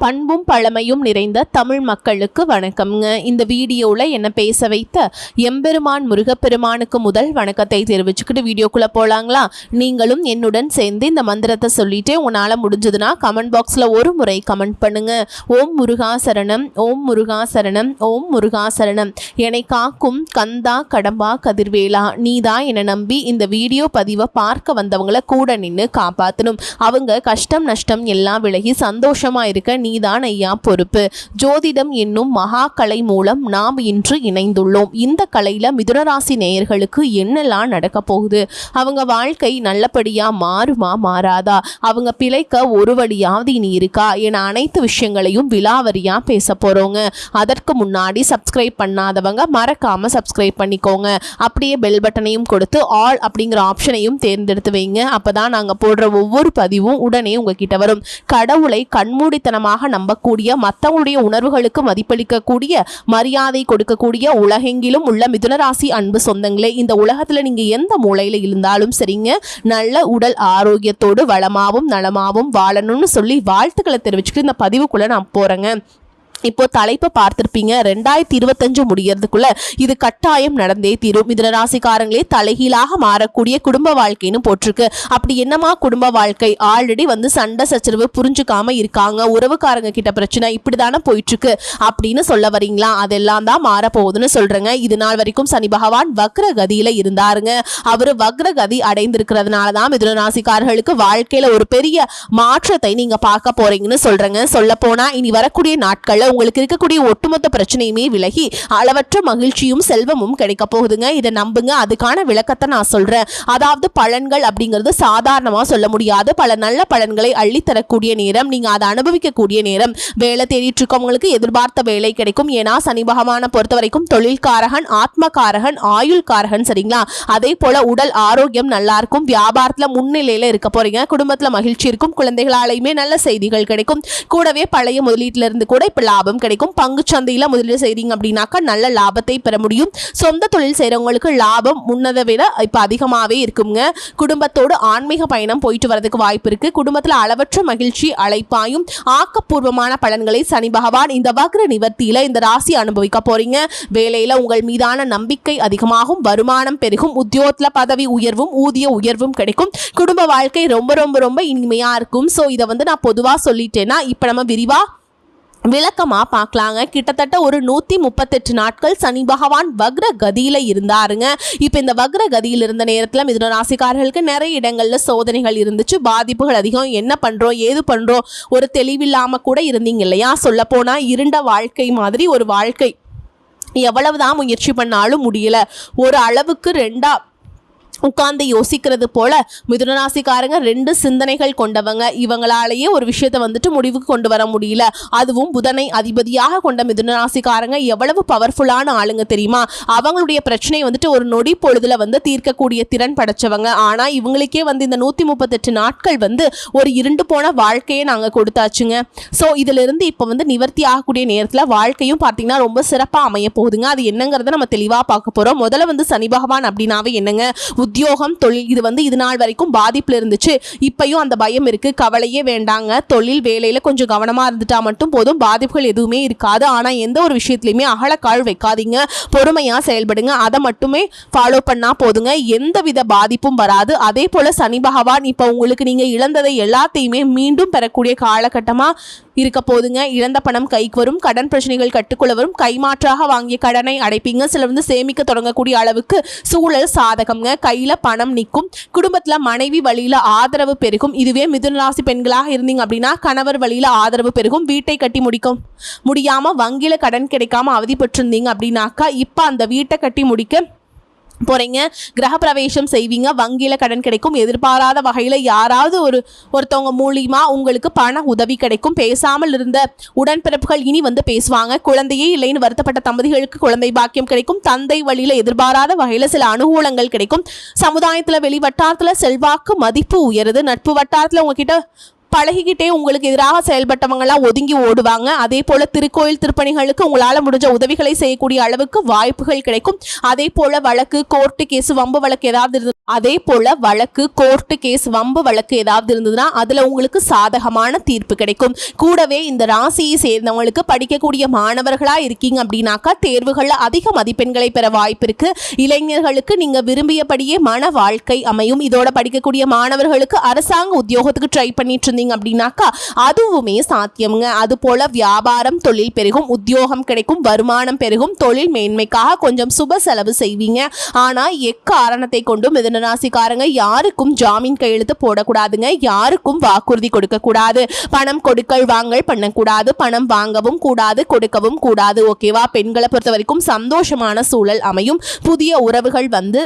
பண்பும் பழமையும் நிறைந்த தமிழ் மக்களுக்கு வணக்கம்ங்க. இந்த வீடியோவில் என்ன பேச வைத்த எம்பெருமான் முருகப்பெருமானுக்கு முதல் வணக்கத்தை தெரிவிச்சுக்கிட்டு வீடியோக்குள்ளே போகலாங்களா? நீங்களும் என்னுடன் சேர்ந்து இந்த மந்திரத்தை சொல்லிட்டு உங்களால் முடிஞ்சதுன்னா கமெண்ட் பாக்ஸில் ஒரு முறை கமெண்ட் பண்ணுங்க. ஓம் முருகா சரணம், ஓம் முருகா சரணம், ஓம் முருகா சரணம். என்னை காக்கும் கந்தா கடம்பா கதிர்வேலா, நீதான் என்னை நம்பி இந்த வீடியோ பதிவை பார்க்க வந்தவங்களை கூட நின்று காப்பாற்றணும். அவங்க கஷ்டம் நஷ்டம் எல்லாம் விலகி சந்தோஷமாக இருக்க நீதான் ஐயா பொறுப்பு. ஜோதிடம் என்னும் மகா கலை மூலம் நாம் இன்று இணைந்துள்ளோம். இந்த கலையில மிதுனராசி நேயர்களுக்கு என்னெல்லாம் நடக்க போகுது, அவங்க வாழ்க்கை நல்லபடியா மாறுமா மாறாதா, அவங்க பிழைக்க ஒரு வழியாவது இனி இருக்கா என அனைத்து விஷயங்களையும் விலாவரியா பேச போறோங்க. அதற்கு முன்னாடி சப்ஸ்கிரைப் பண்ணாதவங்க மறக்காம சப்ஸ்கிரைப் பண்ணிக்கோங்க. அப்படியே பெல் பட்டனையும் கொடுத்து ஆல் அப்படிங்கிற ஆப்ஷனையும் தேர்ந்தெடுத்து வைங்க. அப்பதான் நாங்க போடுற ஒவ்வொரு பதிவும் உடனே உங்ககிட்ட வரும். கடவுளை கண்மூடித்தனமாக நம்பக்கூடிய, மற்றவங்களுடைய உணர்வுகளுக்கு மதிப்பளிக்கக்கூடிய, மரியாதை கொடுக்கக்கூடிய உலகெங்கிலும் உள்ள மிதுனராசி அன்பு சொந்தங்களே, இந்த உலகத்துல நீங்க எந்த மூலையில இருந்தாலும் சரிங்க, நல்ல உடல் ஆரோக்கியத்தோடு வளமாவும் நலமாவும் வாழணும்னு சொல்லி வாழ்த்துக்களை தெரிவிச்சுட்டு இந்த பதிவுக்குள்ள நான் போறேங்க. இப்போ தலைப்பை பார்த்திருப்பீங்க. 2025 முடியறதுக்குள்ள இது கட்டாயம் நடந்தே தீரும். மிதுனராசிக்காரங்களே, தலைகீழாக மாறக்கூடிய குடும்ப வாழ்க்கைன்னு போட்டிருக்கு. அப்படி என்னமா குடும்ப வாழ்க்கை? ஆல்ரெடி சண்டை சச்சரவு, புரிஞ்சுக்காம இருக்காங்க, உறவுக்காரங்க கிட்ட பிரச்சனை, இப்படிதானே போயிட்டு இருக்கு அப்படின்னு சொல்ல வரீங்களா? அதெல்லாம் தான் மாறப்போகுதுன்னு சொல்றேங்க. இது நாள் வரைக்கும் சனி பகவான் வக்ர கதியில இருந்தாருங்க. அவரு வக்ர கதி அடைந்திருக்கிறதுனாலதான் மிதுனராசிக்காரர்களுக்கு வாழ்க்கையில ஒரு பெரிய மாற்றத்தை நீங்க பார்க்க போறீங்கன்னு சொல்றேங்க. சொல்ல போனா இனி வரக்கூடிய நாட்கள்ல உங்களுக்கு இருக்கக்கூடிய ஒட்டுமொத்த பிரச்சனையுமே விலகி அளவற்ற மகிழ்ச்சியும் செல்வமும் கிடைக்க போகுதுங்க. இதை நம்புங்க. அதுக்கான விளக்கத்தை நான் சொல்றேன். அதாவது பலன்கள் அப்படிங்கிறது சாதாரணமா சொல்ல முடியாது. பல நல்ல பலன்களை அள்ளித்தரக்கூடிய நேரம், நீங்க அதை அனுபவிக்கக்கூடிய நேரம். வேலை தேடிட்டு இருக்கவங்களுக்கு எதிர்பார்த்த வேலை கிடைக்கும். ஏன்னா சனி பகவானை பொறுத்த வரைக்கும் தொழில்காரகன், ஆத்மகாரகன், ஆயுள்காரகன், சரிங்களா? அதே போல உடல் ஆரோக்கியம் நல்லா இருக்கும். வியாபாரத்துல முன்னிலையில இருக்க போறீங்க. குடும்பத்துல மகிழ்ச்சி இருக்கும். குழந்தைகளாலையுமே நல்ல செய்திகள் கிடைக்கும். கூடவே பழைய முதலீட்டுல இருந்து கூட இப்ப லாபம் கிடைக்கும். பங்கு சந்தையில முதலீடு செய்றீங்க அப்படின்னாக்கா நல்ல லாபத்தை பெற முடியும். சொந்த தொழில் செய்றவங்களுக்கு லாபம் முன்னதை விட இப்ப அதிகமாவே இருக்குங்க. குடும்பத்தோடு ஆன்மீக பயணம் போயிட்டு வரதுக்கு வாய்ப்பு இருக்கு. குடும்பத்துல அளவற்ற மகிழ்ச்சி அழைப்பாயும் ஆக்கப்பூர்வமான பலன்களை சனி பகவான் இந்த வக்ர நிவர்த்தியில இந்த ராசி அனுபவிக்க போறீங்க. வேலையில உங்கள் மீதான நம்பிக்கை அதிகமாகும். வருமானம் பெருகும். உத்தியோகத்துல பதவி உயர்வும் ஊதிய உயர்வும் கிடைக்கும். குடும்ப வாழ்க்கை ரொம்ப ரொம்ப ரொம்ப இனிமையா இருக்கும். சோ இதை நான் பொதுவா சொல்லிட்டேன்னா இப்ப நம்ம விரிவா விளக்கமா பார்க்கலாங்க. கிட்டத்தட்ட ஒரு 138 நாட்கள் சனி பகவான் வக்ர கதியில இருந்தாருங்க. இப்ப இந்த வக்ர கதியில் இருந்த நேரத்துல மிதுன ராசிக்காரர்களுக்கு நிறைய இடங்கள்ல சோதனைகள் இருந்துச்சு, பாதிப்புகள் அதிகம். என்ன பண்றோம் ஏது பண்றோம் ஒரு தெளிவில்லாம கூட இருந்தீங்க இல்லையா? சொல்ல போனா இருண்ட வாழ்க்கை மாதிரி ஒரு வாழ்க்கை. எவ்வளவுதான் முயற்சி பண்ணாலும் முடியல. ஒரு அளவுக்கு ரெண்டா உட்கார்ந்து யோசிக்கிறது போல மிதுனராசிக்காரங்க 2 சிந்தனைகள் கொண்டவங்க. இவங்களாலேயே ஒரு விஷயத்தை முடிவுக்கு கொண்டு வர முடியல. அதுவும் புதனை அதிபதியாக கொண்ட மிதுனராசிக்காரங்க எவ்வளவு பவர்ஃபுல்லான ஆளுங்க தெரியுமா? அவங்களுடைய பிரச்சனை ஒரு நொடி பொழுதுல தீர்க்கக்கூடிய திறன் படைச்சவங்க. ஆனா இவங்களுக்கே இந்த 138 நாட்கள் ஒரு இருண்டு போன வாழ்க்கையை நாங்க கொடுத்தாச்சுங்க. சோ இதுல இருந்து இப்ப நிவர்த்தி ஆகக்கூடிய நேரத்துல வாழ்க்கையும் பார்த்தீங்கன்னா ரொம்ப சிறப்பா அமைய போகுதுங்க. அது என்னங்கிறத நம்ம தெளிவா பார்க்க போறோம். முதல்ல சனி பகவான் அப்படின்னாவே என்னங்க? உத்தியோகம், தொழில். இது நாள் வரைக்கும் பாதிப்புல இருந்துச்சு. இப்பயும் அந்த பயம் இருக்கு. கவலையே வேண்டாங்க. தொழில் வேலையில கொஞ்சம் கவனமா இருந்துட்டா மட்டும் போதும். பாதிப்புகள் எதுவுமே இருக்காது. ஆனா எந்த ஒரு விஷயத்திலுமே அகலக்கால் வைக்காதீங்க. பொறுமையா செயல்படுங்க. அதை மட்டுமே ஃபாலோ பண்ணா போதுங்க. எந்தவித பாதிப்பும் வராது. அதே போல சனி பகவான் இப்ப உங்களுக்கு நீங்க இழந்ததை எல்லாத்தையுமே மீண்டும் பெறக்கூடிய காலகட்டமா இருக்க போதுங்க. இழந்த பணம் கைக்கு வரும். கடன் பிரச்சனைகள் கட்டுக்குள்ள வரும். கைமாற்றாக வாங்கிய கடனை அடைப்பீங்க. சிலர் சேமிக்க தொடங்கக்கூடிய அளவுக்கு சூழல் சாதகம்ங்க. கையில பணம் நிற்கும். குடும்பத்துல மனைவி வழியில ஆதரவு பெருகும். இதுவே மிதுன ராசி பெண்களாக இருந்தீங்க அப்படின்னா கணவர் வழியில ஆதரவு பெருகும். வீட்டை கட்டி முடியாம வங்கியில கடன் கிடைக்காம அவதிப்பட்டிருந்தீங்க அப்படின்னாக்கா இப்ப அந்த வீட்டை கட்டி முடிக்க போறீங்க. கிரக பிரவேசம் செய்வீங்க. வங்கியில கடன் கிடைக்கும். எதிர்பாராத வகையில யாராவது ஒருத்தவங்க மூலியமா உங்களுக்கு பண உதவி கிடைக்கும். பேசாமல் இருந்த உடன்பிறப்புகள் இனி பேசுவாங்க. குழந்தையே இல்லைன்னு வருத்தப்பட்ட தம்பதிகளுக்கு குழந்தை பாக்கியம் கிடைக்கும். தந்தை வழியில எதிர்பாராத வகையில சில அனுகூலங்கள் கிடைக்கும். சமுதாயத்துல வெளிவட்டாரத்துல செல்வாக்கு மதிப்பு உயருது. நட்பு வட்டாரத்துல உங்ககிட்ட பழகிக்கிட்டே உங்களுக்கு எதிராக செயல்பட்டவங்களாம் ஒதுங்கி ஓடுவாங்க. அதே போல திருக்கோயில் திருப்பணிகளுக்கு உங்களால் முடிஞ்ச உதவிகளை செய்யக்கூடிய அளவுக்கு வாய்ப்புகள் கிடைக்கும். அதே போல வழக்கு கோர்ட்டு கேஸ் வம்பு வழக்கு ஏதாவது இருந்ததுன்னா அதுல உங்களுக்கு சாதகமான தீர்ப்பு கிடைக்கும். கூடவே இந்த ராசியை சேர்ந்தவங்களுக்கு படிக்கக்கூடிய மாணவர்களா இருக்கீங்க அப்படின்னாக்கா தேர்வுகள்ல அதிக மதிப்பெண்களை பெற வாய்ப்பு இருக்கு. இளைஞர்களுக்கு நீங்க விரும்பியபடியே மன வாழ்க்கை அமையும். இதோட படிக்கக்கூடிய மாணவர்களுக்கு அரசாங்க உத்தியோகத்துக்கு ட்ரை பண்ணிட்டு இருந்தீங்க அப்படின்னாக்கா அதுவுமே சாத்தியம்ங்க. அது போல வியாபாரம் தொழில் பெருகும், உத்தியோகம் கிடைக்கும், வருமானம் பெருகும், தொழில் மேன்மைக்காக கொஞ்சம் சுப செலவு செய்வீங்க. ஆனா எக்காரணத்தை கொண்டும் மிதுன ராசிக்காரங்க யாருக்கும் ஜாமீன் கையெழுத்து போடக்கூடாதுங்க. யாருக்கும் வாக்குறுதி கொடுக்க கூடாது. பணம் கொடுக்கல் வாங்கல் பண்ணக்கூடாது. பணம் வாங்கவும் கூடாது, கொடுக்கவும் கூடாது. ஓகேவா? பெண்களை பொறுத்த வரைக்கும் சந்தோஷமான சூழல் அமையும். புதிய உறவுகள் வந்து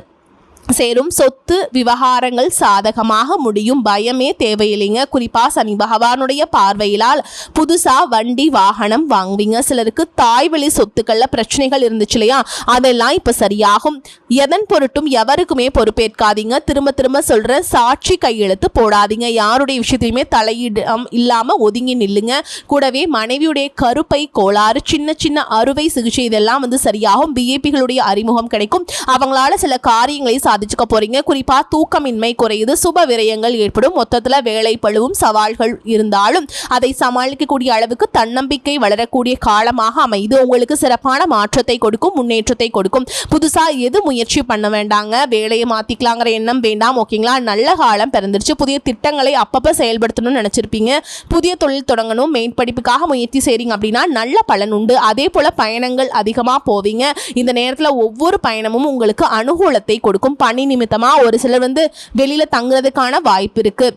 சேரும். சொத்து விவகாரங்கள் சாதகமாக முடியும். பயமே தேவையில்லைங்க. குறிப்பாக சனி பகவானுடைய பார்வையிலால் புதுசாக வண்டி வாகனம் வாங்குவீங்க. சிலருக்கு தாய்வழி சொத்துக்களில் பிரச்சனைகள் இருந்துச்சு இல்லையா, அதெல்லாம் இப்போ சரியாகும். எதன் பொருட்டும் எவருக்குமே பொறுப்பேற்காதீங்க. திரும்ப திரும்ப சொல்கிற சாட்சி கையெழுத்து போடாதீங்க. யாருடைய விஷயத்தையுமே தலையிடம் இல்லாமல் ஒதுங்கி நில்லுங்க. கூடவே மனைவியுடைய கருப்பை கோளாறு, சின்ன சின்ன அறுவை சிகிச்சை இதெல்லாம் வந்து சரியாகும். பிஏபிகளுடைய அறிமுகம் கிடைக்கும். அவங்களால சில காரியங்களை சாதிச்சுக்க போறீங்க. குறிப்பா தூக்கமின்மை குறையுது, சுப விரயங்கள் ஏற்படும். மொத்தத்துல வேலை பழுவும் சவால்கள் இருந்தாலும் அதை சமாளிக்கக்கூடிய அளவுக்கு தன்னம்பிக்கை வளரக்கூடிய காலமாக அமைது. உங்களுக்கு சிறப்பான மாற்றத்தை கொடுக்கும், முன்னேற்றத்தை கொடுக்கும். புதுசா எது முயற்சி பண்ண வேண்டாங்க. வேலையை மாத்திக்கலாங்கிற எண்ணம் வேண்டாம். ஓகேங்களா? நல்ல காலம் பிறந்துருச்சு. புதிய திட்டங்களை அப்பப்ப செயல்படுத்தணும்னு நினைச்சிருப்பீங்க. புதிய தொழில் தொடங்கணும், மேற்படிப்புக்காக முயற்சி செய்றீங்க அப்படின்னா நல்ல பலன் உண்டு. அதே போல பயணங்கள் அதிகமா போவீங்க. இந்த நேரத்துல ஒவ்வொரு பயணமும் உங்களுக்கு அனுகூலத்தை கொடுக்கும். பணி நிமித்தமா ஒரு சிலர் வந்து வெளியில தங்குறதுக்கான வாய்ப்பு இருக்கு.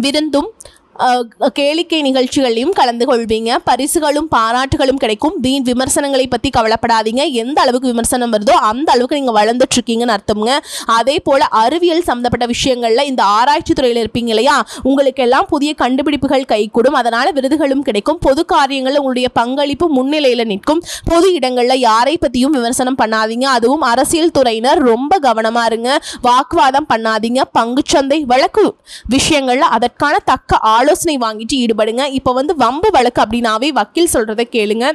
விருந்தும் கேளிக்கை நிகழ்ச்சிகளையும் கலந்து கொள்வீங்க. பரிசுகளும் பாராட்டுகளும் கிடைக்கும். வீண் விமர்சனங்களை பற்றி கவலைப்படாதீங்க. எந்த அளவுக்கு விமர்சனம் வருதோ அந்த அளவுக்கு நீங்கள் வளர்ந்துட்டு இருக்கீங்கன்னு அர்த்தம்ங்க. அதே போல் அறிவியல் சம்மந்தப்பட்ட விஷயங்களில் இந்த ஆராய்ச்சி துறையில் இருப்பீங்க இல்லையா, உங்களுக்கு எல்லாம் புதிய கண்டுபிடிப்புகள் கைகூடும். அதனால் விருதுகளும் கிடைக்கும். பொது காரியங்களில் உங்களுடைய பங்களிப்பு முன்னிலையில் நிற்கும். பொது இடங்களில் யாரை பற்றியும் விமர்சனம் பண்ணாதீங்க. அதுவும் அரசியல் துறையினர் ரொம்ப கவனமாக இருங்க. வாக்குவாதம் பண்ணாதீங்க. பங்குச்சந்தை வழக்கு விஷயங்களில் அதற்கான தக்க ஆலோசனை வாங்கிட்டு ஈடுபடுங்க. இப்போ வந்து வம்பு வழக்கு அப்படின்னாவே வக்கீல் சொல்றதை கேளுங்க.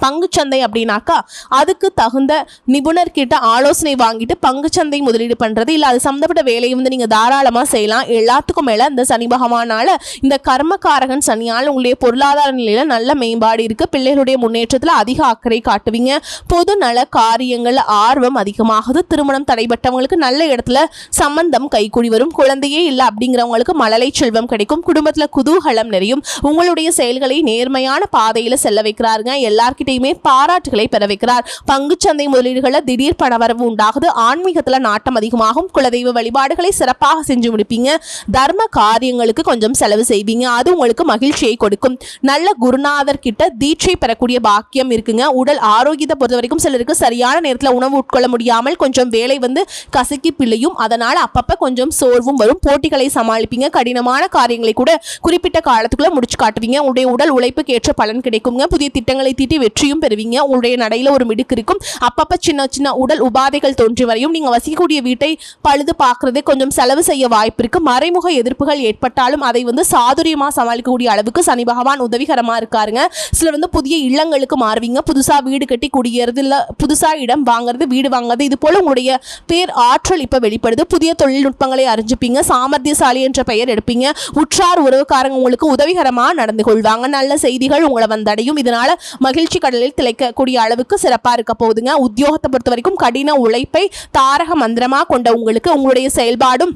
பங்குச்சந்தை அப்படின்னாக்கா அதுக்கு தகுந்த நிபுணர்கிட்ட ஆலோசனை வாங்கிட்டு பங்குச்சந்தை முதலீடு பண்ணுறது இல்லை அது சம்மந்தப்பட்ட வேலையை வந்து நீங்கள் தாராளமாக செய்யலாம். எல்லாத்துக்கும் மேலே இந்த சனி பகவானால், இந்த கர்மகாரகன் சனியால் உங்களுடைய பொருளாதார நிலையில் நல்ல மேம்பாடு இருக்குது. பிள்ளைகளுடைய முன்னேற்றத்தில் அதிக அக்கறை காட்டுவீங்க. பொது நல காரியங்களில் ஆர்வம் அதிகமாகுது. திருமணம் தடைபட்டவங்களுக்கு நல்ல இடத்துல சம்பந்தம் கைகூடி வரும். குழந்தையே இல்லை அப்படிங்கிறவங்களுக்கு மழலை செல்வம் கிடைக்கும். குடும்பத்தில் குதூகலம் நிறையும். உங்களுடைய செயல்களை நேர்மையான பாதையில் செல்ல வைக்கிறாருங்க. எல்லாருக்கும் பாராட்டுகளை பெற வைக்கிறார். பங்குச்சந்தை முதலீடுகளில் திடீர் பணவரவு உண்டாகுது. ஆன்மீகத்துல நாட்டம் அதிகமாகும். குலதெய்வ வழிபாடுகளை சிறப்பாக செஞ்சு முடிப்பீங்க. தர்ம காரியங்களுக்கு கொஞ்சம் செலவு செய்வீங்க. அது உங்களுக்கு மகிழ்ச்சியை கொடுக்கும். நல்ல குருநாதர் கிட்ட தீட்சை பெறக்கூடிய பாக்கியம் இருக்குங்க. உடல் ஆரோக்கியத்தை பொறுத்த வரைக்கும் சிலருக்கு சரியான நேரத்தில் உணவு உட்கொள்ள முடியாமல் கொஞ்சம் வேலை வந்து கசக்கி பிள்ளையும். அதனால அப்பப்ப கொஞ்சம் சோர்வும் வரும். போட்டிகளை சமாளிப்பீங்க. கடினமான காரியங்களை கூட குறிப்பிட்ட காலத்துக்குள்ள முடிச்சு காட்டுவீங்க. உங்களுடைய உடல் உழைப்புக்கு ஏற்ற பலன் கிடைக்குங்க. புதிய திட்டங்களை தீட்டி வெற்றியும் பெறுவீங்க. உங்களுடைய நடையில ஒரு மிடுக்கு இருக்கும். அப்பப்ப சின்ன சின்ன உடல் உபாதைகள் தோன்றி வரையும். நீங்க வசிக்கக்கூடிய வீட்டை பழுது பார்க்கறது கொஞ்சம் செலவு செய்ய வாய்ப்பு இருக்கு. மறைமுக எதிர்ப்புகள் ஏற்பட்டாலும் அதை வந்து சாதுரியமா சமாளிக்கக்கூடிய அளவுக்கு சனி பகவான் உதவிகரமா இருக்காருங்க. சிலர் வந்து புதிய இல்லங்களுக்கு மாறுவீங்க. புதுசா வீடு கட்டி குடியேறது இல்ல, புதுசா இடம் வாங்குறது, வீடு வாங்குறது, இது போல உங்களுடைய பேர் ஆற்றல் இப்ப வெளிப்படுது. புதிய தொழில்நுட்பங்களை அறிஞ்சுப்பீங்க. சாமர்த்தியசாலி என்ற பெயர் எடுப்பீங்க. உற்றார் உறவுக்காரங்க உங்களுக்கு உதவிகரமா நடந்து கொள்வாங்க. நல்ல செய்திகள் உங்களை வந்தடையும். இதனால மகிழ்ச்சி கடலில் திளைக்கக்கூடிய அளவுக்கு சிறப்பாக இருக்க போகுதுங்க. உத்தியோகத்தை பொறுத்த வரைக்கும் கடின உழைப்பை தாரக மந்திரமாக கொண்ட உங்களுக்கு உங்களுடைய செயல்பாடும்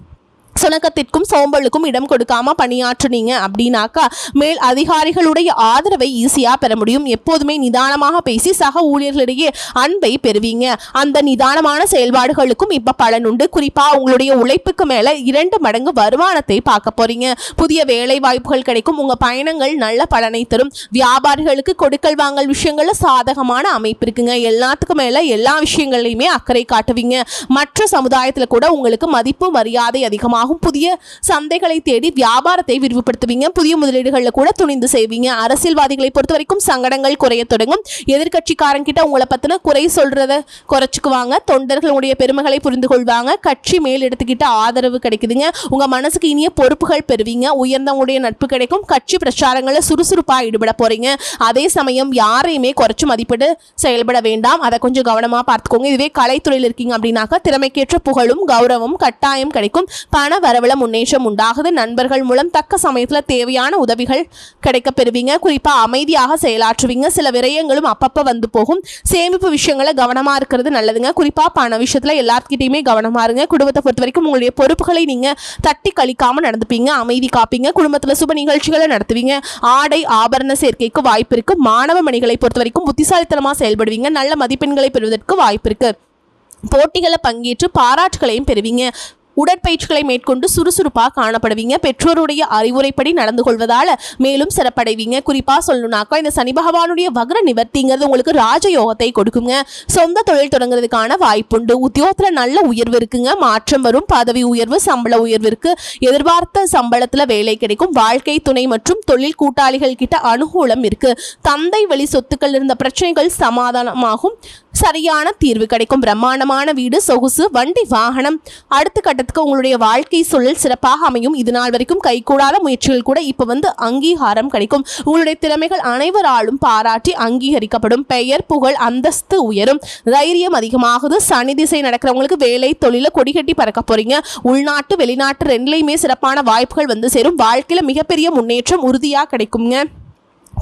சுணக்கத்திற்கும் சோம்பலுக்கும் இடம் கொடுக்காம பணியாற்றுனீங்க அப்படின்னாக்கா மேல் அதிகாரிகளுடைய ஆதரவை ஈஸியா பெற முடியும். எப்போதுமே நிதானமாக பேசி சக ஊழியர்களிடையே அன்பை பெறுவீங்க. அந்த நிதானமான செயல்பாடுகளுக்கும் இப்ப பலன் உண்டு. குறிப்பா உங்களுடைய உழைப்புக்கு மேல 2 மடங்கு வருமானத்தை பார்க்க போறீங்க. புதிய வேலை வாய்ப்புகள் கிடைக்கும். உங்க பயணங்கள் நல்ல பலனை தரும். வியாபாரிகளுக்கு கொடுக்கல் வாங்கல் விஷயங்கள்ல சாதகமான அமைப்பு இருக்குங்க. எல்லாத்துக்கும் மேல எல்லா விஷயங்களையுமே அக்கறை காட்டுவீங்க. மற்ற சமுதாயத்துல கூட உங்களுக்கு மதிப்பு மரியாதை அதிகமாக அதிகமாகும். புதிய சந்தைகளை தேடி வியாபாரத்தை விரிவுபடுத்துவீங்க. புதிய முதலீடுகளில் கூட துணிந்து செய்வீங்க. அரசியல்வாதிகளை பொறுத்த வரைக்கும் சங்கடங்கள் குறைய தொடங்கும். எதிர்கட்சிக்காரங்கிட்ட உங்களை பத்தின குறை சொல்றத குறைச்சுக்குவாங்க. தொண்டர்களுடைய பெருமைகளை புரிந்து கொள்வாங்க. கட்சி மேல் எடுத்துக்கிட்ட ஆதரவு கிடைக்குதுங்க. உங்க மனசுக்கு இனிய பொறுப்புகள் பெறுவீங்க. உயர்ந்தவங்களுடைய நட்பு கிடைக்கும். கட்சி பிரச்சாரங்களில் சுறுசுறுப்பா ஈடுபட போறீங்க. அதே சமயம் யாரையுமே குறைச்சு மதிப்பிட்டு செயல்பட வேண்டாம். அதை கொஞ்சம் கவனமா பார்த்துக்கோங்க. இதுவே கலைத்துறையில் இருக்கீங்க அப்படின்னாக்கா திறமைக்கேற்ற புகழும் கௌரவம் கட்டாயம் கிடைக்கும். பண வரவுல முன்னேற்றம் உண்டாகுது. நண்பர்கள் மூலம் தக்க சமயத்துல தேவையான உதவிகள் கிடைக்க பெறுவீங்க. குறிப்பா அமைதியாக செயலாற்றுவீங்க. சில விரயங்களும் அப்பப்ப வந்து போகும். சேமிப்பு விஷயங்களை கவனமா இருக்கிறது நல்லதுங்க. குறிப்பா பண விஷயத்துல எல்லாத்துக்கிட்டையுமே கவனமா இருங்க. குடும்பத்தை பொறுத்த வரைக்கும் உங்களுடைய பொறுப்புகளை நீங்க தட்டி கழிக்காம நடந்துப்பீங்க. அமைதி காப்பீங்க. குடும்பத்துல சுப நிகழ்ச்சிகளை நடத்துவீங்க. ஆடை ஆபரண சேர்க்கைக்கு வாய்ப்பு இருக்கு. மாணவ மணிகளை பொறுத்த வரைக்கும் புத்திசாலித்தனமா செயல்படுவீங்க. நல்ல மதிப்பெண்களை பெறுவதற்கு வாய்ப்பு இருக்கு. போட்டிகளை பங்கேற்று பாராட்டுகளையும் பெறுவீங்க. உடற்பயிற்சிகளை மேற்கொண்டு சுறுசுறுப்பாக காணப்படுவீங்க. பெற்றோருடைய அறிவுரைப்படி நடந்து கொள்வதால மேலும் சிறப்படைவீங்க. குறிப்பாக சொல்லணும்னாக்கா இந்த சனி பகவானுடைய வக்ர நிவர்த்திங்கிறது உங்களுக்கு ராஜயோகத்தை கொடுக்குங்க. சொந்த தொழில் தொடங்குறதுக்கான வாய்ப்புண்டு. உத்தியோகத்தில் நல்ல உயர்வு இருக்குங்க. மாற்றம் வரும். பதவி உயர்வு, சம்பள உயர்வு இருக்கு. எதிர்பார்த்த சம்பளத்தில் வேலை கிடைக்கும். வாழ்க்கை துணை மற்றும் தொழில் கூட்டாளிகள் கிட்ட அனுகூலம் இருக்கு. தந்தை வழி சொத்துக்கள் இருந்த பிரச்சனைகள் சமாதானமாகும். சரியான தீர்வு கிடைக்கும். பிரம்மாண்டமான வீடு, சொகுசு, வண்டி, வாகனம். அடுத்த கட்டத்துக்கு உங்களுடைய வாழ்க்கை சூழல் சிறப்பாக அமையும். இது நாள் வரைக்கும் கைகூடாத முயற்சிகள் கூட இப்ப அங்கீகாரம் கிடைக்கும். உங்களுடைய திறமைகள் அனைவராலும் பாராட்டி அங்கீகரிக்கப்படும். பெயர் புகழ் அந்தஸ்து உயரும். தைரியம் அதிகமாகுது. சனி திசை நடக்கிறவங்களுக்கு வேலை தொழில கொடிகட்டி பறக்க போறீங்க. உள்நாட்டு வெளிநாட்டு ரெண்டுலையுமே சிறப்பான வாய்ப்புகள் வந்து சேரும். வாழ்க்கையில மிகப்பெரிய முன்னேற்றம் உறுதியா கிடைக்குங்க.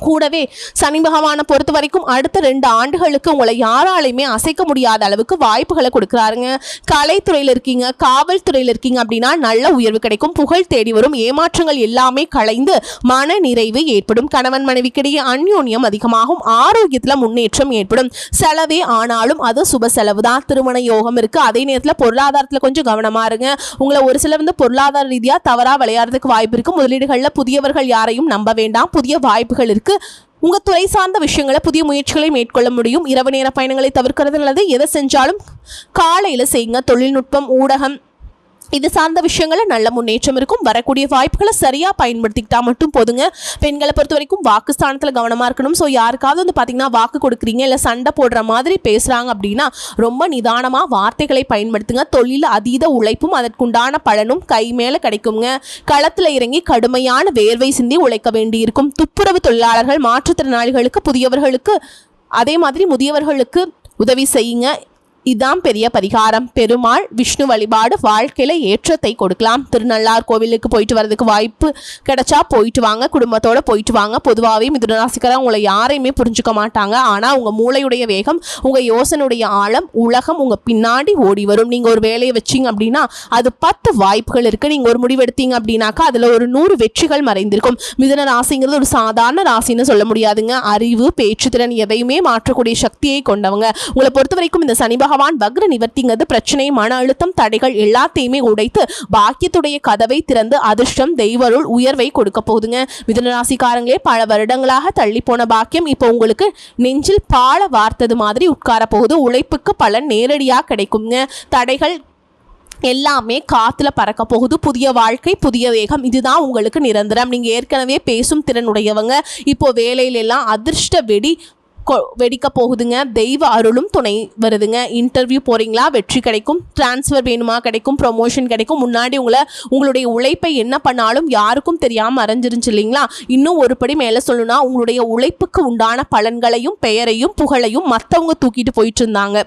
கூடவே சனி பகவானை பொறுத்த வரைக்கும் அடுத்த 2 ஆண்டுகளுக்கு உங்களை யாராலையுமே அசைக்க முடியாத அளவுக்கு வாய்ப்புகளை கொடுக்குறாருங்க. கலைத்துறையில் இருக்கீங்க, காவல்துறையில் இருக்கீங்க அப்படின்னா நல்ல உயர்வு கிடைக்கும். புகழ் தேடி வரும். ஏமாற்றங்கள் எல்லாமே களைந்து மன நிறைவு ஏற்படும். கணவன் மனைவிக்கிடையே அந்யோன்யம் அதிகமாகும். ஆரோக்கியத்தில் முன்னேற்றம் ஏற்படும். செலவே ஆனாலும் அது சுப செலவு தான். திருமண யோகம் இருக்கு. அதே நேரத்தில் பொருளாதாரத்தில் கொஞ்சம் கவனமா இருங்க. உங்களை ஒரு சிலர் பொருளாதார ரீதியா தவறா விளையாடுறதுக்கு வாய்ப்பு இருக்கு. முதலீடுகளில் புதியவர்கள் யாரையும் நம்ப வேண்டாம். புதிய வாய்ப்புகள் இருக்கு. உங்க துறை சார்ந்த விஷயங்களை புதிய முயற்சிகளை மேற்கொள்ள முடியும். இரவு நேர பயணங்களை தவிர்க்கிறது நல்லது. எதை செஞ்சாலும் காலையில செய்யுங்க. தொழில்நுட்பம், ஊடகம் இது சார்ந்த விஷயங்களை நல்ல முன்னேற்றம் இருக்கும். வரக்கூடிய வாய்ப்புகளை சரியா பயன்படுத்திக்கிட்டா மட்டும் போதுங்க. பெண்களை பொறுத்த வரைக்கும் வாக்குஸ்தானத்துல கவனமா இருக்கணும். ஸோ யாருக்காவது பாத்தீங்கன்னா வாக்கு கொடுக்குறீங்க இல்லை சண்டை போடுற மாதிரி பேசுறாங்க அப்படின்னா ரொம்ப நிதானமா வார்த்தைகளை பயன்படுத்துங்க. தொழில அதீத உழைப்பும் அதற்குண்டான பலனும் கை மேல கிடைக்குங்க. களத்துல இறங்கி கடுமையான வேர்வை சிந்தி உழைக்க வேண்டி இருக்கும். துப்புரவு தொழிலாளர்கள், மாற்றுத்திறனாளிகளுக்கு, புதியவர்களுக்கு, அதே மாதிரி முதியவர்களுக்கு உதவி செய்யுங்க. இதான் பெரிய பரிகாரம். பெருமாள் விஷ்ணு வழிபாடு வாழ்க்கையில ஏற்றத்தை கொடுக்கலாம். திருநள்ளார் கோவிலுக்கு போயிட்டு வரதுக்கு வாய்ப்பு கிடைச்சா போயிட்டு வாங்க. குடும்பத்தோட போயிட்டு வாங்க. பொதுவாகவே மிதுன ராசிக்காரங்க உங்களை யாரையுமே புரிஞ்சுக்க மாட்டாங்க. ஆனா உங்க மூளையுடைய வேகம், உங்க யோசனையுடைய ஆழம், உலகம் உங்க பின்னாடி ஓடி வரும். நீங்க ஒரு வேலையை வச்சீங்க அப்படின்னா அது 10 வாய்ப்புகள் இருக்கு. நீங்க ஒரு முடிவு எடுத்தீங்க அப்படின்னாக்கா அதுல ஒரு 100 வெற்றிகள் மறைந்திருக்கும். மிதுன ராசிங்கிறது ஒரு சாதாரண ராசின்னு சொல்ல முடியாதுங்க. அறிவு, பேச்சுத்திறன் எதையுமே மாற்றக்கூடிய சக்தியை கொண்டவங்க. உங்களை பொறுத்த வரைக்கும் இந்த சனி பகவான் வக்ர நிவர்த்திங்கிறது பிரச்சனை, மன அழுத்தம், தடைகள் எல்லாத்தையுமே உடைத்து பாக்கியத்துடைய கதவை திறந்து அதிர்ஷ்டம், தெய்வருள் உயர்வை கொடுக்க போகுதுங்க. மிதுன ராசிக்காரங்களே, பல வருடங்களாக தள்ளி போன பாக்கியம் இப்போ உங்களுக்கு நெஞ்சில் பால வார்த்தது மாதிரி உட்கார போகுது. உழைப்புக்கு பலன் நேரடியா கிடைக்குங்க. தடைகள் எல்லாமே காத்துல பறக்க போகுது. புதிய வாழ்க்கை, புதிய வேகம், இதுதான் உங்களுக்கு நிரந்தரம். நீங்க ஏற்கனவே பேசும் திறன் உடையவங்க. இப்போ வேலையில எல்லாம் அதிர்ஷ்ட வெடிக்க போகுதுங்க. தெய்வ அருளும் துணை வருதுங்க. இன்டர்வியூ போறீங்களா, வெற்றி கிடைக்கும். டிரான்ஸ்ஃபர் வேணுமா, கிடைக்கும். ப்ரொமோஷன் கிடைக்கும். முன்னாடி உங்களுடைய உழைப்பை என்ன பண்ணாலும் யாருக்கும் தெரியாம மறைஞ்சிருச்சு இல்லைங்களா? இன்னும் ஒரு படி மேல சொல்லணும்னா உங்களுடைய உழைப்புக்கு உண்டான பலன்களையும் பெயரையும் புகழையும் மற்றவங்க தூக்கிட்டு போயிட்டு இருந்தாங்க.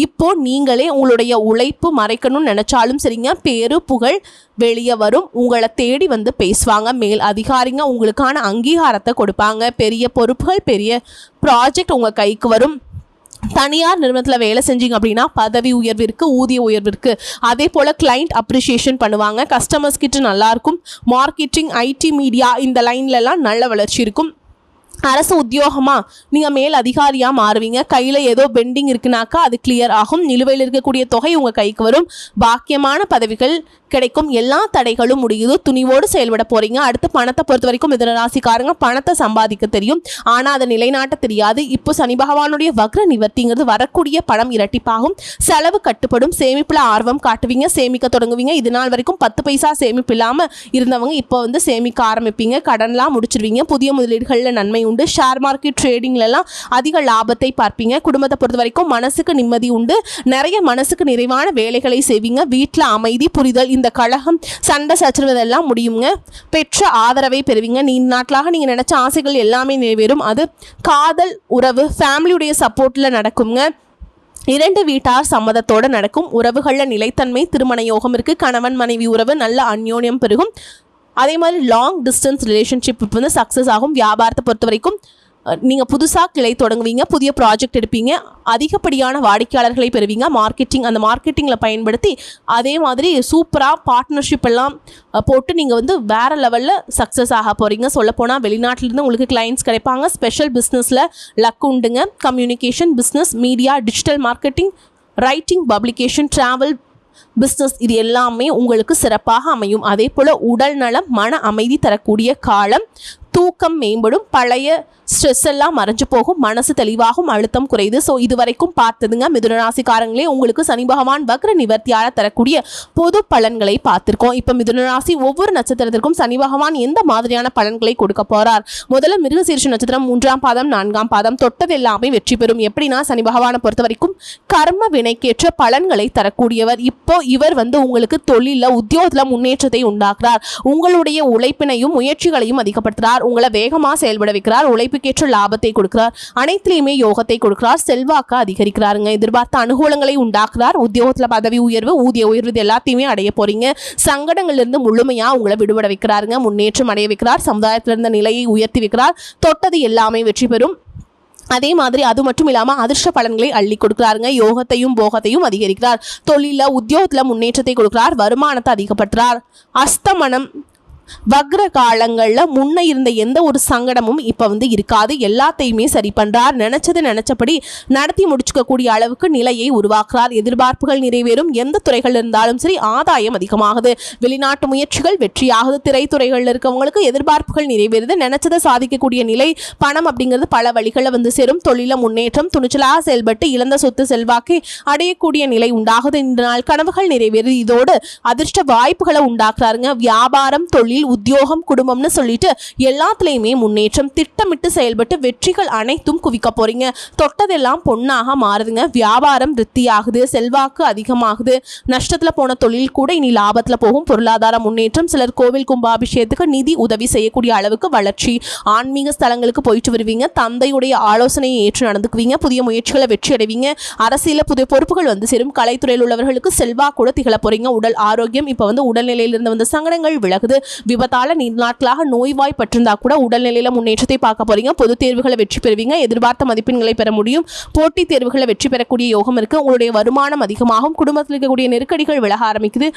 இப்போ நீங்களே உங்களுடைய உழைப்பு மறைக்கணும்னு நினைச்சாலும் சரிங்க, பேரு புகழ் வெளியே வரும். உங்களை தேடி வந்து பேசுவாங்க. மேல் அதிகாரிங்க உங்களுக்கான அங்கீகாரத்தை கொடுப்பாங்க. பெரிய பொறுப்புகள், பெரிய ப்ராஜெக்ட் உங்கள் கைக்கு வரும். தனியார் நிறுவனத்தில் வேலை செஞ்சீங்க அப்படின்னா பதவி உயர்விற்கு, ஊதிய உயர்விற்கு. அதே போல் கிளைண்ட் அப்ரிஷியேஷன் பண்ணுவாங்க. கஸ்டமர்ஸ் கிட்ட நல்லாயிருக்கும். மார்க்கெட்டிங், ஐடி, மீடியா இந்த லைன்லலாம் நல்ல வளர்ச்சி இருக்கும். அரசு உத்தியோகமா நீங்கள் மேல் அதிகாரியாக மாறுவீங்க. கையில் ஏதோ பெண்டிங் இருக்குனாக்கா அது கிளியர் ஆகும். நிலுவையில் இருக்கக்கூடிய தொகை உங்கள் கைக்கு வரும். பாக்கியமான பதவிகள் கிடைக்கும். எல்லா தடைகளும் முடியுது. துணிவோடு செயல்பட போறீங்க. அடுத்து பணத்தை பொறுத்த வரைக்கும் மிதுன ராசிக்காரங்க பணத்தை சம்பாதிக்க தெரியும், ஆனால் அதை நிலைநாட்ட தெரியாது. இப்போ சனி பகவானுடைய வக்ர நிவர்த்திங்கிறது வரக்கூடிய பணம் இரட்டிப்பாகும். செலவு கட்டுப்படும். சேமிப்புல ஆர்வம் காட்டுவீங்க, சேமிக்க தொடங்குவீங்க. இது நாள் வரைக்கும் 10 பைசா சேமிப்பு இல்லாமல் இருந்தவங்க இப்போ வந்து சேமிக்க ஆரம்பிப்பீங்க. கடன்லாம் முடிச்சிருவீங்க. புதிய முதலீடுகளில் நன்மை உண்டு. ஷேர் மார்க்கெட் ட்ரேடிங்லாம் அதிக லாபத்தை பார்ப்பீங்க. குடும்பத்தை பொறுத்த வரைக்கும் மனசுக்கு நிம்மதி உண்டு. நிறைய மனசுக்கு நிறைவான வேலைகளை செய்வீங்க. வீட்டில் அமைதி, புரிதல், இந்த கழகம், சண்டை சச்சரவதெல்லாம் முடியுங்க. பெற்ற ஆதரவை பெறுவீங்க. நீண்ட நாட்களாக நீங்கள் நினைச்ச ஆசைகள் எல்லாமே நிறைவேறும். அது காதல் உறவு ஃபேமிலியுடைய சப்போர்ட்டில் நடக்குங்க. 2 வீட்டார் சம்மதத்தோடு நடக்கும். உறவுகளில் நிலைத்தன்மை, திருமண யோகம் இருக்குது. கணவன் மனைவி உறவு நல்ல அந்யோன்யம் பெருகும். அதே மாதிரி லாங் டிஸ்டன்ஸ் ரிலேஷன்ஷிப் வந்து சக்ஸஸ் ஆகும். வியாபாரத்தை பொறுத்த வரைக்கும் நீங்கள் புதுசாக கிளை தொடங்குவீங்க. புதிய ப்ராஜெக்ட் எடுப்பீங்க. அதிகப்படியான வாடிக்கையாளர்களை பெறுவீங்க. அந்த மார்க்கெட்டிங்கில் பயன்படுத்தி அதே மாதிரி சூப்பராக பார்ட்னர்ஷிப் எல்லாம் போட்டு நீங்கள் வந்து வேறு லெவலில் சக்ஸஸ் ஆக போகிறீங்க. சொல்லப்போனால் வெளிநாட்டிலேருந்து உங்களுக்கு கிளைண்ட்ஸ் கிடைப்பாங்க. ஸ்பெஷல் பிஸ்னஸில் லக் உண்டுங்க. Communication, business, media, digital marketing, writing, publication, travel, business இது எல்லாமே உங்களுக்கு சிறப்பாக அமையும். அதே போல் உடல் நலம், மன அமைதி தரக்கூடிய காலம். தூக்கம் மேம்படும். பழைய ஸ்ட்ரெஸ் எல்லாம் மறைஞ்சு போகும். மனசு தெளிவாகும். அழுத்தம் குறையுது. ஸோ இது வரைக்கும் பார்த்ததுங்க மிதுன ராசிக்காரங்களே உங்களுக்கு சனி பகவான் வக்ர நிவர்த்தியால் தரக்கூடிய பொது பலன்களை பார்த்துருக்கோம். இப்போ மிதுன ராசி ஒவ்வொரு நட்சத்திரத்திற்கும் சனி பகவான் எந்த மாதிரியான பலன்களை கொடுக்க போறார்? முதல்ல மிருகசீரிஷ நட்சத்திரம் 3ஆம் பாதம் 4ஆம் பாதம் தொட்டது எல்லாமே வெற்றி பெறும். எப்படின்னா சனி பகவானை பொறுத்த வரைக்கும் கர்ம வினைக்கேற்ற பலன்களை தரக்கூடியவர். இப்போ இவர் வந்து உங்களுக்கு தொழிலில் உத்தியோகத்தில் முன்னேற்றத்தை உண்டாக்குறார். உங்களுடைய உழைப்பினையும் முயற்சிகளையும் அதிகப்படுத்துகிறார். உங்களை வேகமாக செயல்பட வைக்கிறார். உழைப்புக்கேற்ற லாபத்தை கொடுக்கிறார். அனைத்திலையுமே யோகத்தை கொடுக்கிறார். செல்வாக்க அதிகரிக்கிறாருங்க. எதிர்பார்த்த அனுகூலங்களை உண்டாக்குறார். உத்தியோகத்தில் பதவி உயர்வு, ஊதிய உயர்வு இது எல்லாத்தையுமே அடைய போறீங்க. சங்கடங்களிலிருந்து முழுமையா உங்களை விடுபட வைக்கிறாருங்க. முன்னேற்றம் அடைய வைக்கிறார். சமுதாயத்தில் இருந்த நிலையை உயர்த்தி வைக்கிறார். தொட்டது எல்லாமே வெற்றி பெறும். அதே மாதிரி அது மட்டும் இல்லாமல் அதிர்ஷ்ட பலன்களை அள்ளி கொடுக்குறாருங்க. யோகத்தையும் போகத்தையும் அதிகரிக்கிறார். தொழிலில் உத்தியோகத்தில் முன்னேற்றத்தை கொடுக்கிறார். வருமானத்தை அதிகப்படுத்துகிறார். அஸ்தமனம் வக்ர காலங்களில் முன்ன இருந்த எந்த ஒரு சங்கடமும் இப்போ வந்து இருக்காது. எல்லாத்தையுமே சரி பண்ணுறார். நினச்சபடி நடத்தி முடிச்சுக்கக்கூடிய அளவுக்கு நிலையை உருவாக்குறார். எதிர்பார்ப்புகள் நிறைவேறும். எந்த துறைகள் இருந்தாலும் சரி ஆதாயம் அதிகமாகுது. வெளிநாட்டு முயற்சிகள் வெற்றியாகுது. திரைத்துறைகளில் இருக்கவங்களுக்கு எதிர்பார்ப்புகள் நிறைவேறுது. நினைச்சதை சாதிக்கக்கூடிய நிலை, பணம் அப்படிங்கிறது பல வழிகளில் வந்து சேரும். தொழில முன்னேற்றம், துணிச்சலாக செயல்பட்டு இழந்த சொத்து செல்வாக்கை அடையக்கூடிய நிலை உண்டாகுது. இந்த நாள் கனவுகள் நிறைவேறுது. இதோடு அதிர்ஷ்ட வாய்ப்புகளை உண்டாக்குறாருங்க. வியாபாரம், தொழில், உத்தியோகம், குடும்பம்னு சொல்லிட்டு எல்லாத்துலயுமே முன்னேற்றம். திட்டமிட்டு செயல்பட்டு வெற்றிகள் அனைத்தும் குவிக்க போறீங்க. தொட்டதெல்லாம் பொன்னாக மாறுதுங்க. வியாபாரம் விருத்தியாகுது. செல்வாக்கு அதிகமாகுது. நஷ்டத்துல போன தொழில் கூட இனி லாபத்துல போகும். பொருளாதார முன்னேற்றம். சிலர் கோவில் கும்பாபிஷேகத்துக்கு நிதி உதவி செய்யக்கூடிய அளவுக்கு வளர்ச்சி. ஆன்மீக ஸ்தலங்களுக்கு போயிட்டு வருவீங்க. தந்தையுடைய ஆலோசனையை ஏற்று நடந்துக்குவீங்க. புதிய முயற்சிகளை வெற்றி அடைவீங்க. அரசியல புதிய பொறுப்புகள் வந்து சேரும். கலைத்துறையில் உள்ளவர்களுக்கு செல்வாக்கூட திகழ போறீங்க. உடல் ஆரோக்கியம் இப்போ வந்து உடல்நிலையிலிருந்து வந்த சங்கடங்கள் விலகுது. விபத்தால நீண்ட நாட்களாக நோய்வாய்ப்பட்டிருந்தா கூட உடல்நிலையில முன்னேற்றத்தை பார்க்க போறீங்க. பொது தேர்வுகளை வெற்றி பெறுவீங்க. எதிர்பார்த்த மதிப்பெண்களை பெற முடியும். போட்டித் தேர்வுகளை வெற்றி பெறக்கூடிய யோகம் இருக்கு. உங்களுடைய வருமானம் அதிகமாகும். குடும்பத்தில் இருக்கக்கூடிய நெருக்கடிகள் விலக ஆரம்பிக்குது.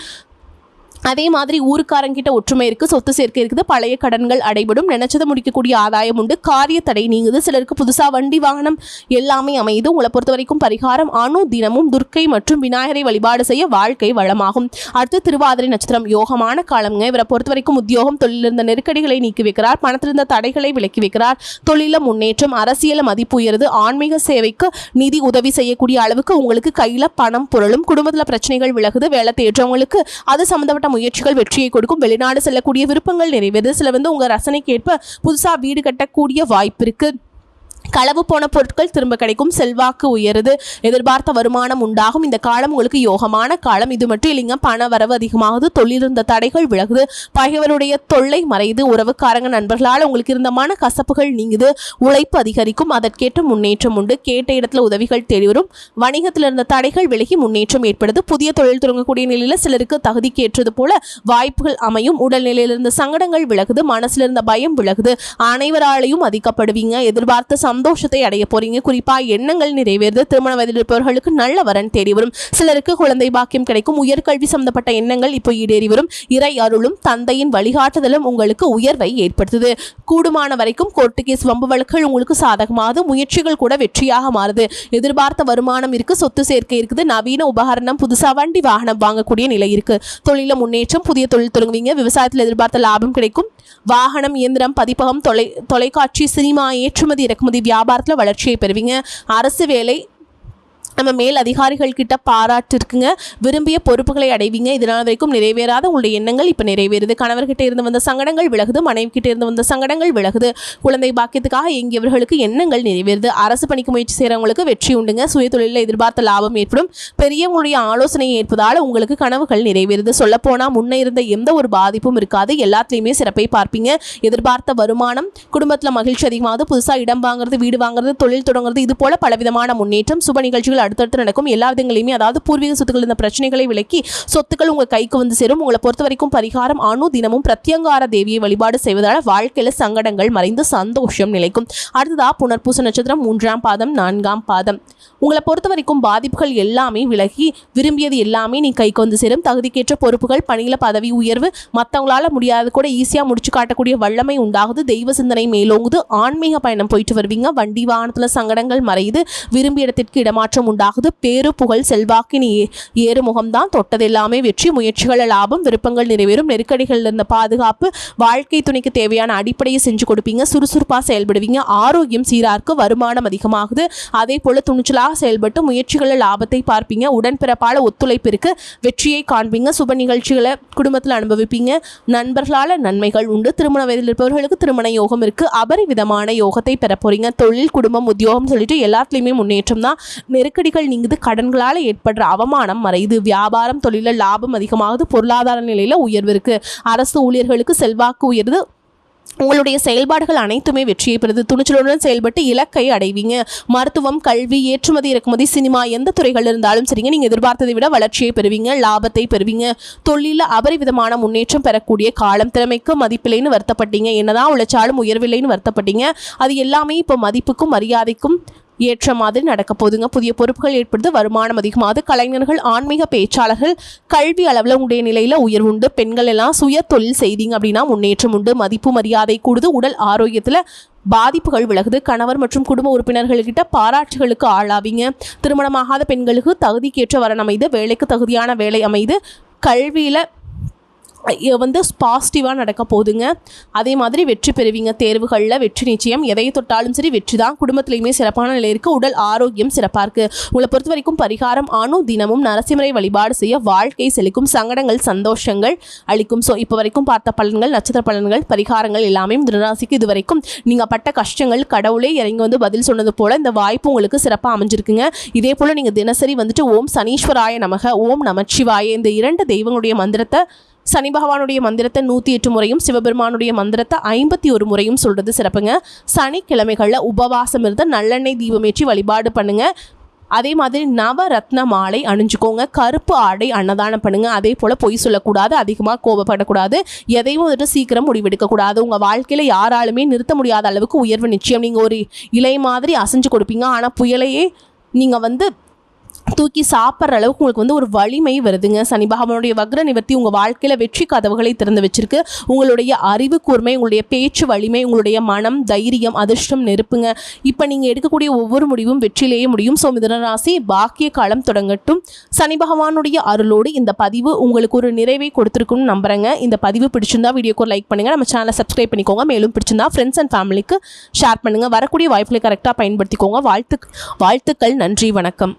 அதே மாதிரி ஊருக்காரங்கிட்ட ஒற்றுமை இருக்குது. சொத்து சேர்க்கை இருக்குது. பழைய கடன்கள் அடைபடும். நினைச்சதை முடிக்கக்கூடிய ஆதாயம் உண்டு. காரிய தடை நீங்குது. சிலருக்கு புதுசாக வண்டி வாகனம் எல்லாமே அமையுது. உங்களை பொறுத்த வரைக்கும் பரிகாரம் தினமும் துர்க்கை மற்றும் விநாயகரை வழிபாடு செய்ய வாழ்க்கை வளமாகும். அடுத்து திருவாதிரை நட்சத்திரம் யோகமான காலம்ங்க. இவரை பொறுத்த வரைக்கும் உத்தியோகம், தொழிலில் இருந்த நெருக்கடிகளை நீக்கி வைக்கிறார். பணத்திலிருந்த தடைகளை விலக்கி வைக்கிறார். தொழில முன்னேற்றம். அரசியல மதிப்பு உயருது. ஆன்மீக சேவைக்கு நிதி உதவி செய்யக்கூடிய அளவுக்கு உங்களுக்கு கையில் பணம் பொருளும். குடும்பத்தில் பிரச்சனைகள் விலகுது. வேலை தேடுறவங்களுக்கு அது சம்பந்தப்பட்ட முயற்சிகள் வெற்றியை கொடுக்கும். வெளிநாடு செல்லக்கூடிய விருப்பங்கள் நிறைவேறுது. சில வந்து உங்க ரசனைக்கு ஏற்ப புதுசா வீடு கட்டக்கூடிய வாய்ப்பு இருக்கு. களவு போன பொருட்கள் திரும்ப கிடைக்கும். செல்வாக்கு உயருது. எதிர்பார்த்த வருமானம் உண்டாகும். இந்த காலம் உங்களுக்கு யோகமான காலம். இது மட்டும் இல்லைங்க, பண வரவு அதிகமாகுது. தொழில் இருந்த தடைகள் விலகுது. பகைவருடைய தொல்லை மறையுது. உறவுக்காரங்க நண்பர்களால் உங்களுக்கு இருந்த மன கசப்புகள் நீங்குது. உழைப்பு அதிகரிக்கும். அதற்கேற்ற முன்னேற்றம் உண்டு. கேட்ட இடத்துல உதவிகள் தேடி வரும். வணிகத்தில் இருந்த தடைகள் விலகி முன்னேற்றம் ஏற்படுது. புதிய தொழில் தொடங்கக்கூடிய நிலையில் சிலருக்கு தகுதிக்கு ஏற்றது போல வாய்ப்புகள் அமையும். உடல்நிலையில் இருந்த சங்கடங்கள் விலகுது. மனசுல இருந்த பயம் விலகுது. அனைவராலையும் அதிகப்படுவீங்க. எதிர்பார்த்த சந்தோஷத்தை அடைய போறீங்க. குறிப்பா எண்ணங்கள் நிறைவேறுது. திருமண வயதில் இருப்பவர்களுக்கு நல்ல வரன் தேடி வரும். சிலருக்கு குழந்தை பாக்கியம் கிடைக்கும். உயர்கல்வி சம்பந்தப்பட்ட எண்ணங்கள் இப்போ ஈடேறி வரும். இறை அருளும் தந்தையின் வழிகாட்டுதலும் உங்களுக்கு உயர்வை ஏற்படுத்துது. கூடுமான வரைக்கும் கோர்ட்டு கேஸ் வம்பு வழக்குகள் உங்களுக்கு சாதகமாகுது. முயற்சிகள் கூட வெற்றியாக மாறுது. எதிர்பார்த்த வருமானம் இருக்கு. சொத்து சேர்க்கை இருக்குது. நவீன உபகரணம், புதுசா வண்டி வாகனம் வாங்கக்கூடிய நிலை இருக்கு. தொழில முன்னேற்றம், புதிய தொழில் தொடங்குவீங்க. விவசாயத்தில் எதிர்பார்த்த லாபம் கிடைக்கும். வாகனம், இயந்திரம், பதிப்பகம், தொலைக்காட்சி, சினிமா, ஏற்றுமதி இறக்குமதி வியாபாரத்தில் வளர்ச்சியை பெறுவீங்க. அரசு வேலை, நம்ம மேல் அதிகாரிகள் கிட்ட பாராட்டு இருக்குங்க. விரும்பிய பொறுப்புகளை அடைவீங்க. இதனால் வரைக்கும் நிறைவேறாத உங்களுடைய எண்ணங்கள் இப்போ நிறைவேறுது. கணவர்கிட்ட இருந்து வந்த சங்கடங்கள் விலகுது. மனைவி கிட்ட இருந்து வந்த சங்கடங்கள் விலகுது. குழந்தை பாக்கியத்துக்காக எங்கியவர்களுக்கு எண்ணங்கள் நிறைவேறுது. அரசு பணிக்கு முயற்சி செய்கிறவங்களுக்கு வெற்றி உண்டுங்க. சுய தொழிலில் எதிர்பார்த்த லாபம் ஏற்படும். பெரியவங்களுடைய ஆலோசனையை ஏற்பதால் உங்களுக்கு கனவுகள் நிறைவேறுது. சொல்லப்போனால் முன்னே இருந்த எந்த ஒரு பாதிப்பும் இருக்காது. எல்லாத்துலேயுமே சிறப்பை பார்ப்பீங்க. எதிர்பார்த்த வருமானம், குடும்பத்தில் மகிழ்ச்சி அதிகமாகுது. புதுசாக இடம் வாங்குறது, வீடு வாங்குறது, தொழில் தொடங்குறது, இது போல பலவிதமான முன்னேற்றம், சுப நிகழ்ச்சிகள் அடுத்தடுத்து நடக்கும். எல்லா விதங்களையுமே, அதாவது பூர்வீக சொத்துக்கள் இந்த பிரச்சனைகளை விலக்கி சொத்துக்கள் உங்க கைக்கு வந்து சேரும். உங்களை பொறுத்த வரைக்கும் பரிகாரம் அணு தினமும் பிரத்யங்கார தேவியை வழிபாடு செய்வதால் வாழ்க்கையில சங்கடங்கள் மறைந்து சந்தோஷம் நிலைக்கும். அடுத்ததா புனர்பூச நட்சத்திரம் 3ஆம் பாதம் 4ஆம் பாதம். உங்களை பொறுத்த வரைக்கும் பாதிப்புகள் எல்லாமே விலகி விரும்பியது எல்லாமே நீ கைக்கு வந்து சேரும். தகுதிக்கேற்ற பொறுப்புகள், பணியில பதவி உயர்வு, மற்றவங்களால முடியாது கூட ஈஸியாக முடிச்சு காட்டக்கூடிய வல்லமை உண்டாகுது. தெய்வ சிந்தனை மேலோங்குது. ஆன்மீக பயணம் போயிட்டு வருவீங்க. வண்டி வாகனத்தில் சங்கடங்கள் மறையுது. விரும்பிய இடத்திற்கு இடமாற்றம் உண்டாகுது. பேரு புகழ் செல்வாக்கின் ஏறு முகம்தான். தொட்டது எல்லாமே வெற்றி. முயற்சிகள் லாபம். விருப்பங்கள் நிறைவேறும். நெருக்கடிகள் இருந்த பாதுகாப்பு. வாழ்க்கை துணைக்கு தேவையான அடிப்படையை செஞ்சு கொடுப்பீங்க. சுறுசுறுப்பாக செயல்படுவீங்க. ஆரோக்கியம் சீராருக்கு. வருமானம் அதிகமாகுது. அதே போல துணிச்சலாக செயல்பட்டு முயற்சிகளில் லாபத்தை பார்ப்பீங்க. உடன்பிறப்பால ஒத்துழைப்பு இருக்கு. வெற்றியை காண்பீங்க. சுப நிகழ்ச்சிகளை குடும்பத்தில் அனுபவிப்பீங்க. நண்பர்களால் நன்மைகள் உண்டு. திருமண வயதில் இருப்பவர்களுக்கு திருமண யோகம் இருக்கு. அபரிவிதமான யோகத்தை பெற போறீங்க. தொழில், குடும்பம், உத்தியோகம் சொல்லிட்டு எல்லாத்துலேயுமே முன்னேற்றம் தான். நெருக்கடிகள் நீங்குது. கடன்களால் ஏற்படுற அவமானம் மறையுது. வியாபாரம், தொழிலில் லாபம் அதிகமாகுது. பொருளாதார நிலையில உயர்வு இருக்கு. அரசு ஊழியர்களுக்கு செல்வாக்கு உயருது. உங்களுடைய செயல்பாடுகள் அனைத்துமே வெற்றியை பெறுது. துணிச்சலுடன் செயல்பட்டு இலக்கை அடைவீங்க. மருத்துவம், கல்வி, ஏற்றுமதி இறக்குமதி, சினிமா, எந்த துறைகள் இருந்தாலும் சரிங்க, நீங்கள் எதிர்பார்த்ததை விட வளர்ச்சியை பெறுவீங்க. லாபத்தை பெறுவீங்க. தொழிலில் அபரிவிதமான முன்னேற்றம் பெறக்கூடிய காலம். திறமைக்கு மதிப்பில்லைன்னு வருத்தப்பட்டீங்க. என்னதான் உழைச்சாலும் உயர்வில்லைன்னு வருத்தப்பட்டீங்க. அது எல்லாமே இப்போ மதிப்புக்கும் மரியாதைக்கும் ஏற்ற மாதிரி நடக்க போதுங்க. புதிய பொறுப்புகள் ஏற்படுது. வருமானம் அதிகமாகுது. கலைஞர்கள், ஆன்மீக பேச்சாளர்கள், கல்வி அளவில் உங்களுடைய நிலையில் உயர்வுண்டு. பெண்கள் எல்லாம் சுய தொழில் செய்தீங்க அப்படின்னா முன்னேற்றம் உண்டு. மதிப்பு மரியாதை கூடுது. உடல் ஆரோக்கியத்தில் பாதிப்புகள் விலகுது. கணவர் மற்றும் குடும்ப உறுப்பினர்கள்கிட்ட பாராட்டுகளுக்கு ஆளாவீங்க. திருமணமாகாத பெண்களுக்கு தகுதிக்கேற்ற வரன் அமைது. வேலைக்கு தகுதியான வேலை அமைது. கல்வியில் பாசிட்டிவாக நடக்க போகுதுங்க. அதே மாதிரி வெற்றி பெறுவீங்க. தேர்வுகளில் வெற்றி நிச்சயம். எதை தொட்டாலும் சரி வெற்றி தான். குடும்பத்திலையுமே சிறப்பான நிலை இருக்குது. உடல் ஆரோக்கியம் சிறப்பாக இருக்குது. உங்களை பொறுத்த வரைக்கும் பரிகாரம் அணு தினமும் நரசிம்மரை வழிபாடு செய்ய வாழ்க்கை செழிக்கும். சங்கடங்கள் சந்தோஷங்கள் அளிக்கும். ஸோ இப்போ வரைக்கும் பார்த்த பலன்கள், நட்சத்திர பலன்கள், பரிகாரங்கள் எல்லாமே மிதுனராசிக்கு இது வரைக்கும் நீங்கள் பட்ட கஷ்டங்கள் கடவுளே இறங்கி வந்து பதில் சொன்னது போல் இந்த வாய்ப்பு உங்களுக்கு சிறப்பாக அமைஞ்சிருக்குங்க. இதே போல் நீங்கள் தினசரி வந்துட்டு ஓம் சனீஸ்வராய நமக, ஓம் நமச்சிவாய, இந்த 2 தெய்வங்களுடைய மந்திரத்தை, சனி பகவானுடைய மந்திரத்தை 108 முறையும், சிவபெருமானுடைய மந்திரத்தை 51 முறையும் சொல்கிறது சிறப்புங்க. சனிக்கிழமைகளில் உபவாசம் இருந்து நல்லெண்ணெய் தீபமேற்றி வழிபாடு பண்ணுங்க. அதே மாதிரி நவரத்ன மாலை அணிஞ்சுக்கோங்க. கருப்பு ஆடை அன்னதானம் பண்ணுங்க. அதே போல் பொய் சொல்லக்கூடாது. அதிகமாக கோபப்படக்கூடாது. எதையும் வந்துட்டு சீக்கிரம் முடிவெடுக்கக்கூடாது. உங்கள் வாழ்க்கையில் யாராலுமே நிறுத்த முடியாத அளவுக்கு உயர்வு நிச்சயம். நீங்கள் ஒரு இலை மாதிரி அசைஞ்சு கொடுப்பீங்க. ஆனால் புயலையே நீங்கள் தூக்கி சாப்பிட்ற அளவுக்கு உங்களுக்கு ஒரு வலிமை வருதுங்க. சனி பகவானுடைய வக்ர நிவர்த்தி உங்கள் வாழ்க்கையில் வெற்றி கதவுகளை திறந்து வச்சிருக்கு. உங்களுடைய அறிவு கூர்மை, உங்களுடைய பேச்சு வலிமை, உங்களுடைய மனம், தைரியம், அதிர்ஷ்டம் நெருப்புங்க. இப்போ நீங்கள் எடுக்கக்கூடிய ஒவ்வொரு முடிவும் வெற்றிலேயே முடியும். ஸோ மிதுனராசி பாக்கிய காலம் தொடங்கட்டும். சனி பகவானுடைய அருளோடு இந்த பதிவு உங்களுக்கு ஒரு நிறைவை கொடுத்துருக்குன்னு நம்புறேங்க. இந்த பதிவு பிடிச்சிருந்தா வீடியோக்கு ஒரு லைக் பண்ணுங்கள். நம்ம சேனலை சப்ஸ்கிரைப் பண்ணிக்கோங்க. மேலும் பிடிச்சிருந்தா ஃப்ரெண்ட்ஸ் அண்ட் ஃபேமிலிக்கு ஷேர் பண்ணுங்கள். வரக்கூடிய வாய்ப்புகளை கரெக்டாக பயன்படுத்திக்கோங்க. வாழ்த்துக்கள். நன்றி, வணக்கம்.